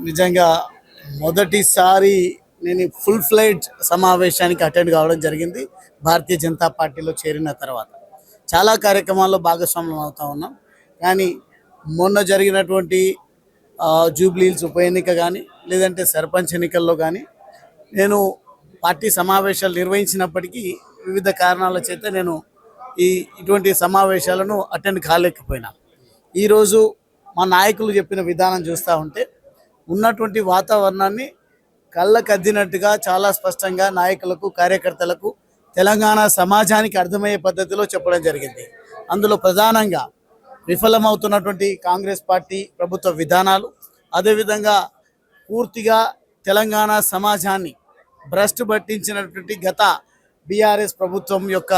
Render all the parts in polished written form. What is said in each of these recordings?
నిజంగా మొదటిసారి నేను ఫుల్ ఫ్లైట్ సమావేశానికి అటెండ్ కావడం జరిగింది. భారతీయ జనతా పార్టీలో చేరిన తర్వాత చాలా కార్యక్రమాల్లో భాగస్వామ్యం అవుతా ఉన్నాం. కానీ మొన్న జరిగినటువంటి జూబ్లీహిల్స్ ఉప ఎన్నిక కానీ లేదంటే సర్పంచ్ ఎన్నికల్లో కానీ నేను పార్టీ సమావేశాలు నిర్వహించినప్పటికీ వివిధ కారణాల చేత నేను ఇటువంటి సమావేశాలను అటెండ్ కాలేకపోయినా. ఈరోజు మా నాయకులు చెప్పిన విధానం చూస్తూ ఉంటే ఉన్నటువంటి వాతావరణాన్ని కళ్ళకద్దినట్టుగా చాలా స్పష్టంగా నాయకులకు కార్యకర్తలకు తెలంగాణ సమాజానికి అర్థమయ్యే పద్ధతిలో చెప్పడం జరిగింది. అందులో ప్రధానంగా విఫలమవుతున్నటువంటి కాంగ్రెస్ పార్టీ ప్రభుత్వ విధానాలు, అదేవిధంగా పూర్తిగా తెలంగాణ సమాజాన్ని భ్రష్టు పట్టించినటువంటి గత బీఆర్ఎస్ ప్రభుత్వం యొక్క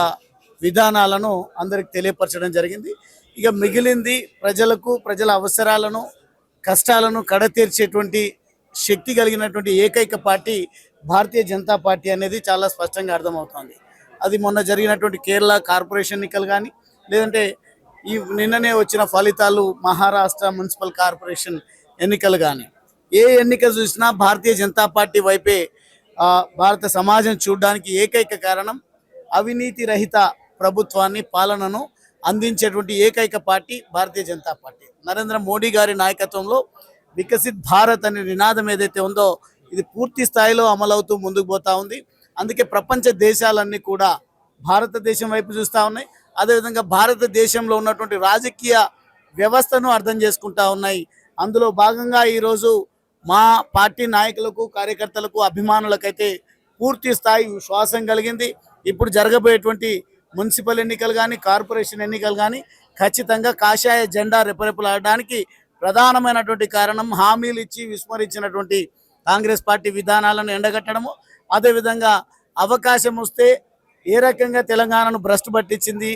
విధానాలను అందరికి తెలియపరచడం జరిగింది. ఇక మిగిలింది ప్రజలకు ప్రజల అవసరాలను కష్టాలను కడతీర్చేటువంటి శక్తి కలిగినటువంటి ఏకైక పార్టీ భారతీయ జనతా పార్టీ అనేది చాలా స్పష్టంగా అర్థమవుతుంది. అది మొన్న జరిగినటువంటి కేరళ కార్పొరేషన్ ఎన్నికలు కానీ లేదంటే ఈ నిన్ననే వచ్చిన ఫలితాలు మహారాష్ట్ర మున్సిపల్ కార్పొరేషన్ ఎన్నికలు కానీ ఏ ఎన్నిక చూసినా భారతీయ జనతా పార్టీ వైపే భారత సమాజం చూడడానికి ఏకైక కారణం అవినీతి రహిత ప్రభుత్వాన్ని పాలనను అందించేటువంటి ఏకైక పార్టీ భారతీయ జనతా పార్టీ. నరేంద్ర మోడీ గారి నాయకత్వంలో వికసిత్ భారత్ అనే నినాదం ఏదైతే ఉందో ఇది పూర్తి స్థాయిలో అమలవుతూ ముందుకు పోతా ఉంది. అందుకే ప్రపంచ దేశాలన్నీ కూడా భారతదేశం వైపు చూస్తూ ఉన్నాయి. అదేవిధంగా భారతదేశంలో ఉన్నటువంటి రాజకీయ వ్యవస్థను అర్థం చేసుకుంటా ఉన్నాయి. అందులో భాగంగా ఈరోజు మా పార్టీ నాయకులకు కార్యకర్తలకు అభిమానులకైతే పూర్తి స్థాయి విశ్వాసం కలిగింది. ఇప్పుడు జరగబోయేటువంటి మున్సిపల్ ఎన్నికలు కానీ కార్పొరేషన్ ఎన్నికలు కానీ ఖచ్చితంగా కాషాయ జెండా రెపరెపలాడడానికి ప్రధానమైనటువంటి కారణం హామీలు ఇచ్చి విస్మరించినటువంటి కాంగ్రెస్ పార్టీ విధానాలను ఎండగట్టడము, అదేవిధంగా అవకాశం వస్తే ఏ రకంగా తెలంగాణను భ్రష్టు పట్టించింది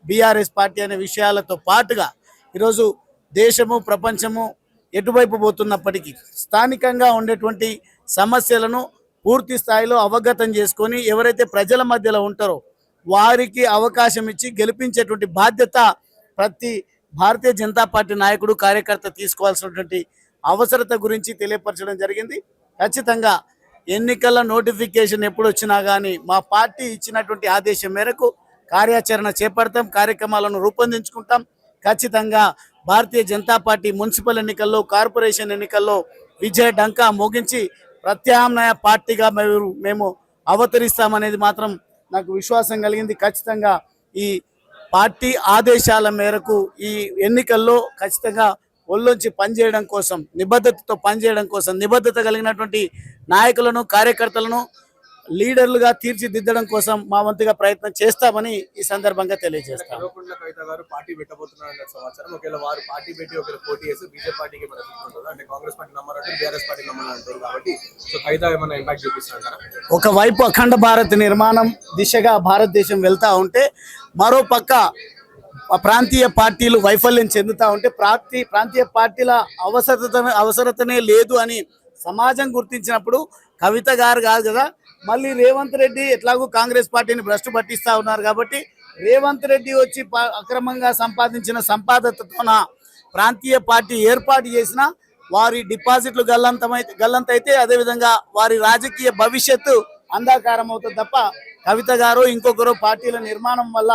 బీఆర్ఎస్ పార్టీ అనే విషయాలతో పాటుగా ఈరోజు దేశము ప్రపంచము ఎటువైపు పోతున్నప్పటికీ స్థానికంగా ఉండేటువంటి సమస్యలను పూర్తి స్థాయిలో అవగతం చేసుకొని ఎవరైతే ప్రజల మధ్యలో ఉంటారో వారికి అవకాశం ఇచ్చి గెలిపించేటువంటి బాధ్యత ప్రతి భారతీయ జనతా పార్టీ నాయకుడు కార్యకర్త తీసుకోవాల్సినటువంటి అవసరత గురించి తెలియపరచడం జరిగింది. ఖచ్చితంగా ఎన్నికల నోటిఫికేషన్ ఎప్పుడు వచ్చినా కానీ మా పార్టీ ఇచ్చినటువంటి ఆదేశం మేరకు కార్యాచరణ చేపడతాం, కార్యక్రమాలను రూపొందించుకుంటాం. ఖచ్చితంగా భారతీయ జనతా పార్టీ మున్సిపల్ ఎన్నికల్లో కార్పొరేషన్ ఎన్నికల్లో విజయ డంకా మోగించి ప్రత్యామ్నాయ పార్టీగా మేము అవతరిస్తామనేది మాత్రం నాకు విశ్వాసం కలిగింది. ఖచ్చితంగా ఈ పార్టీ ఆదేశాల మేరకు ఈ ఎన్నికల్లో ఖచ్చితంగా ఒళ్ళొంచి పనిచేయడం కోసం నిబద్ధతతో పనిచేయడం కోసం నిబద్ధత కలిగినటువంటి నాయకులను కార్యకర్తలను లీడర్లుగా తీర్చిదిద్దడం కోసం మా వంతుగా ప్రయత్నం చేస్తామని ఈ సందర్భంగా తెలియజేస్తాం. ఒకవైపు అఖండ భారత్ నిర్మాణం దిశగా భారతదేశం వెళ్తా ఉంటే మరో పక్క ప్రాంతీయ పార్టీలు వైఫల్యం చెందుతూ ఉంటే ప్రాంతీయ పార్టీల అవసరతనే లేదు అని సమాజం గుర్తించినప్పుడు కవిత గారు కాదు కదా, మళ్ళీ రేవంత్ రెడ్డి ఎట్లాగూ కాంగ్రెస్ పార్టీని భ్రష్టు పట్టిస్తూ ఉన్నారు కాబట్టి రేవంత్ రెడ్డి వచ్చి అక్రమంగా సంపాదించిన సంపాదనతోన ప్రాంతీయ పార్టీ ఏర్పాటు చేసిన వారి డిపాజిట్లు గల్లంతైతే అదేవిధంగా వారి రాజకీయ భవిష్యత్తు అంధకారం అవుతుంది తప్ప కవిత గారు ఇంకొకరు పార్టీల నిర్మాణం వల్ల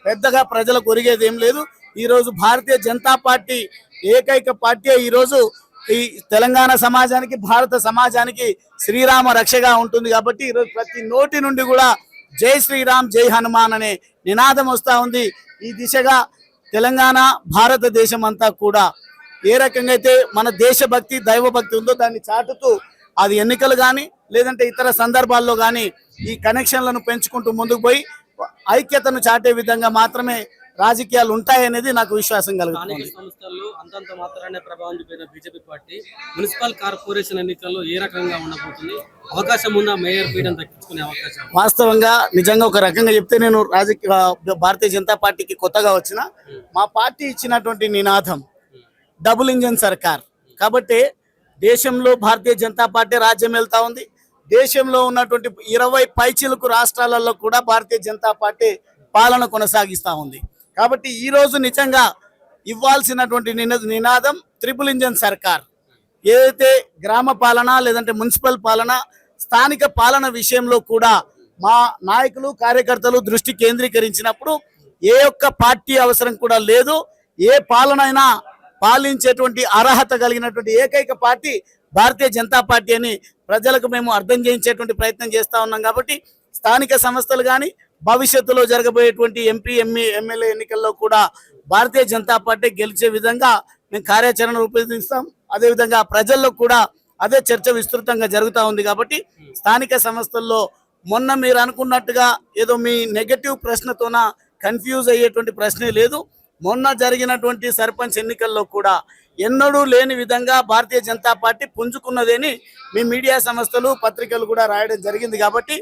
పెద్దగా ప్రజలకు ఒరిగేది ఏం లేదు. ఈరోజు భారతీయ జనతా పార్టీ ఏకైక పార్టీ ఈరోజు ఈ తెలంగాణ సమాజానికి భారత సమాజానికి శ్రీరామ రక్షగా ఉంటుంది. కాబట్టి ఈరోజు ప్రతి నోటి నుండి కూడా జై శ్రీరామ్ జై హనుమాన్ అనే నినాదం వస్తూ ఉంది. ఈ దిశగా తెలంగాణ భారతదేశం అంతా కూడా ఏ రకంగా అయితే మన దేశభక్తి దైవభక్తి ఉందో దాన్ని చాటుతూ అది ఎన్నికలు కానీ లేదంటే ఇతర సందర్భాల్లో కానీ ఈ కనెక్షన్లను పెంచుకుంటూ ముందుకు పోయి ఐక్యతను చాటే విధంగా మాత్రమే రాజకీయాలు ఉంటాయనేది నాకు విశ్వాసం కలుగుతుంది. సంస్థల్లో అంతంత మాత్రానే ప్రభావం చూపిన బీజేపీ పార్టీ మున్సిపల్ కార్పొరేషన్ ఎన్నికల్లో ఏ రకంగా ఉండబోతుంది? అవకాశం ఉందా మేయర్ పీఠం దక్కించుకునే అవకాశం? వాస్తవంగా నిజంగా ఒక రకంగా చెప్తే నేను భారతీయ జనతా పార్టీకి కొత్తగా వచ్చిన మా పార్టీ ఇచ్చినటువంటి నినాదం డబుల్ ఇంజన్ సర్కార్ కాబట్టి దేశంలో భారతీయ జనతా పార్టీ రాజ్యం వెళ్తా ఉంది. దేశంలో ఉన్నటువంటి 20 పైచిలకు రాష్ట్రాలలో కూడా భారతీయ జనతా పార్టీ పాలన కొనసాగిస్తూ ఉంది. కాబట్టి ఈరోజు నిజంగా ఇవ్వాల్సినటువంటి నినాదం ట్రిపుల్ ఇంజన్ సర్కార్. ఏదైతే గ్రామ పాలన లేదంటే మున్సిపల్ పాలన స్థానిక పాలన విషయంలో కూడా మా నాయకులు కార్యకర్తలు దృష్టి కేంద్రీకరించినప్పుడు ఏ ఒక్క పార్టీ అవసరం కూడా లేదు. ఏ పాలనైనా పాలించేటువంటి అర్హత కలిగినటువంటి ఏకైక పార్టీ భారతీయ జనతా పార్టీ అని ప్రజలకు మేము అర్థం చేయించేటువంటి ప్రయత్నం చేస్తా ఉన్నాం. కాబట్టి స్థానిక సంస్థలు కానీ భవిష్యత్తులో జరగబోయేటువంటి ఎంపీ ఎమ్మెల్యే ఎన్నికల్లో కూడా భారతీయ జనతా పార్టీ గెలిచే విధంగా మేము కార్యాచరణ రూపొందిస్తాం. అదేవిధంగా ప్రజల్లో కూడా అదే చర్చ విస్తృతంగా జరుగుతూ ఉంది. కాబట్టి స్థానిక సంస్థల్లో మొన్న మీరు అనుకున్నట్టుగా ఏదో మీ నెగటివ్ ప్రశ్నతోన కన్ఫ్యూజ్ అయ్యేటువంటి ప్రశ్నే లేదు. మొన్న జరిగినటువంటి సర్పంచ్ ఎన్నికల్లో కూడా ఎన్నడూ లేని విధంగా భారతీయ జనతా పార్టీ పుంజుకున్నదని మీ మీడియా సంస్థలు పత్రికలు కూడా రాయడం జరిగింది. కాబట్టి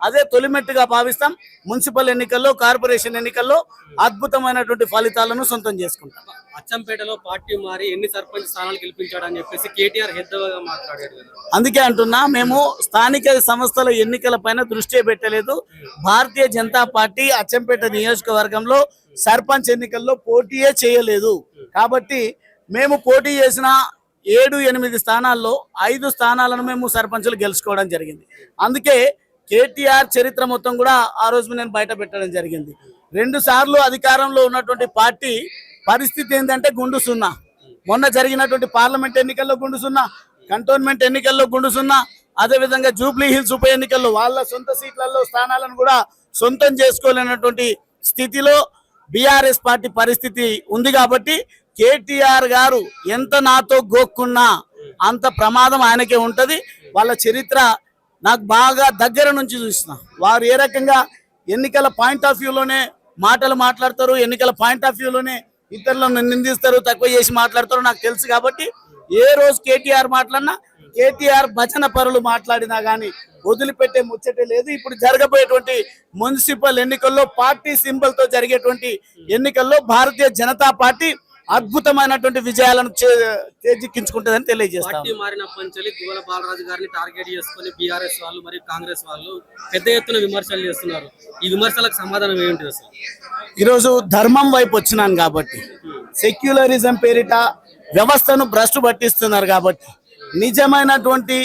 అదే తొలిమెట్టుగా భావిస్తాం. మున్సిపల్ ఎన్నికల్లో కార్పొరేషన్ ఎన్నికల్లో అద్భుతమైనటువంటి ఫలితాలను సొంతం చేసుకుంటాం. అచ్చంపేటలో పార్టీ మారి ఎన్ని సర్పంచ్ స్థానాలు గెలిపించాడని చెప్పేసి కేటీఆర్ హెద్దవగా మాట్లాడారు కదా. అందుకే అంటున్నా, మేము స్థానిక సంస్థల ఎన్నికల పైన దృష్టి పెట్టలేదు. భారతీయ జనతా పార్టీ అచ్చంపేట నియోజకవర్గంలో సర్పంచ్ ఎన్నికల్లో పోటీయే చేయలేదు. కాబట్టి మేము పోటీ చేసిన 7-8 స్థానాల్లో 5 స్థానాలను మేము సర్పంచులు గెలుచుకోవడం జరిగింది. అందుకే కేటీఆర్ చరిత్ర మొత్తం కూడా ఆ రోజు నేను బయట పెట్టడం జరిగింది. 2 సార్లు అధికారంలో ఉన్నటువంటి పార్టీ పరిస్థితి ఏంటంటే గుండు సున్నా. మొన్న జరిగినటువంటి పార్లమెంట్ ఎన్నికల్లో గుండు సున్నా, కంటోన్మెంట్ ఎన్నికల్లో గుండు సున్నా, అదేవిధంగా జూబ్లీ హిల్స్ ఉప ఎన్నికల్లో వాళ్ళ సొంత సీట్లలో స్థానాలను కూడా సొంతం చేసుకోలేనటువంటి స్థితిలో బీఆర్ఎస్ పార్టీ పరిస్థితి ఉంది. కాబట్టి కేటీఆర్ గారు ఎంత నాతో గోక్కున్నా అంత ప్రమాదం ఆయనకే ఉంటది. వాళ్ళ చరిత్ర నాకు బాగా దగ్గర నుంచి చూసిన వారు ఏ రకంగా ఎన్నికల పాయింట్ ఆఫ్ వ్యూలోనే మాటలు మాట్లాడతారు, ఎన్నికల పాయింట్ ఆఫ్ వ్యూలోనే ఇతరులను నిందిస్తారు, తక్కువ చేసి మాట్లాడతారు నాకు తెలుసు. కాబట్టి ఏ రోజు కేటీఆర్ మాట్లాడినా, కేటీఆర్ భజన పరులు మాట్లాడినా కానీ వదిలిపెట్టే ముచ్చటే లేదు. ఇప్పుడు జరగబోయేటువంటి మున్సిపల్ ఎన్నికల్లో పార్టీ సింబల్ తో జరిగేటువంటి ఎన్నికల్లో భారతీయ జనతా పార్టీ అద్భుతమైనటువంటి విజయాలను చేజిక్కించుకుంటుందని తెలియజేస్తాం. పార్టీ మారిన పంచలి గువ్వల బాలరాజు గారిని టార్గెట్ చేసుకుని బీఆర్ఎస్ వాళ్ళు మరియు కాంగ్రెస్ వాళ్ళు పెద్ద ఎత్తున విమర్శలు చేస్తున్నారు. ఈ విమర్శలకు సమాధానం ఏంటి అసలు? ఈరోజు ధర్మం వైపు వచ్చినాను కాబట్టి, సెక్యులరిజం పేరిట వ్యవస్థను భ్రష్టు పట్టిస్తున్నారు కాబట్టి, నిజమైనటువంటి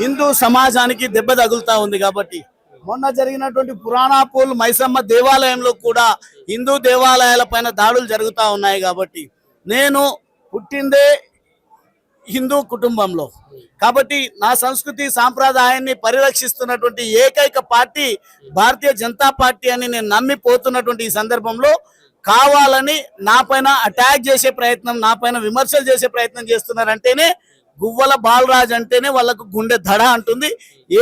హిందూ సమాజానికి దెబ్బ తగులుతా ఉంది. కాబట్టి మొన్న జరిగినటువంటి పురాణాపూల్ మైసమ్మ దేవాలయంలో కూడా హిందూ దేవాలయాల పైన దాడులు జరుగుతూ ఉన్నాయి. కాబట్టి నేను పుట్టిందే హిందూ కుటుంబంలో, కాబట్టి నా సంస్కృతి సాంప్రదాయాన్ని పరిరక్షిస్తున్నటువంటి ఏకైక పార్టీ భారతీయ జనతా పార్టీ అని నేను నమ్మిపోతున్నటువంటి ఈ సందర్భంలో కావాలని నా పైన అటాక్ చేసే ప్రయత్నం, నా పైన విమర్శలు చేసే ప్రయత్నం చేస్తున్నారంటేనే గువ్వల బాలరాజ్ అంటేనే వాళ్ళకు గుండె దడ అంటుంది.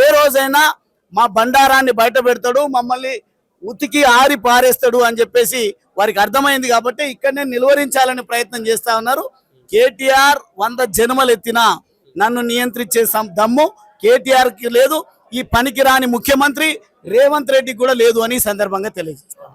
ఏ రోజైనా మా బండారాన్ని బయట పెడతాడు, మమ్మల్ని ఉతికి ఆరి పారేస్తాడు అని చెప్పేసి వారికి అర్థమైంది. కాబట్టి ఇక్కడనే నిలువరించాలని ప్రయత్నం చేస్తా ఉన్నారు. కేటీఆర్ 100 జన్మలు ఎత్తినా నన్ను నియంత్రించే దమ్ము కేటీఆర్కి లేదు. ఈ పనికి రాని ముఖ్యమంత్రి రేవంత్ రెడ్డికి కూడా లేదు అని సందర్భంగా తెలియజేస్తాను.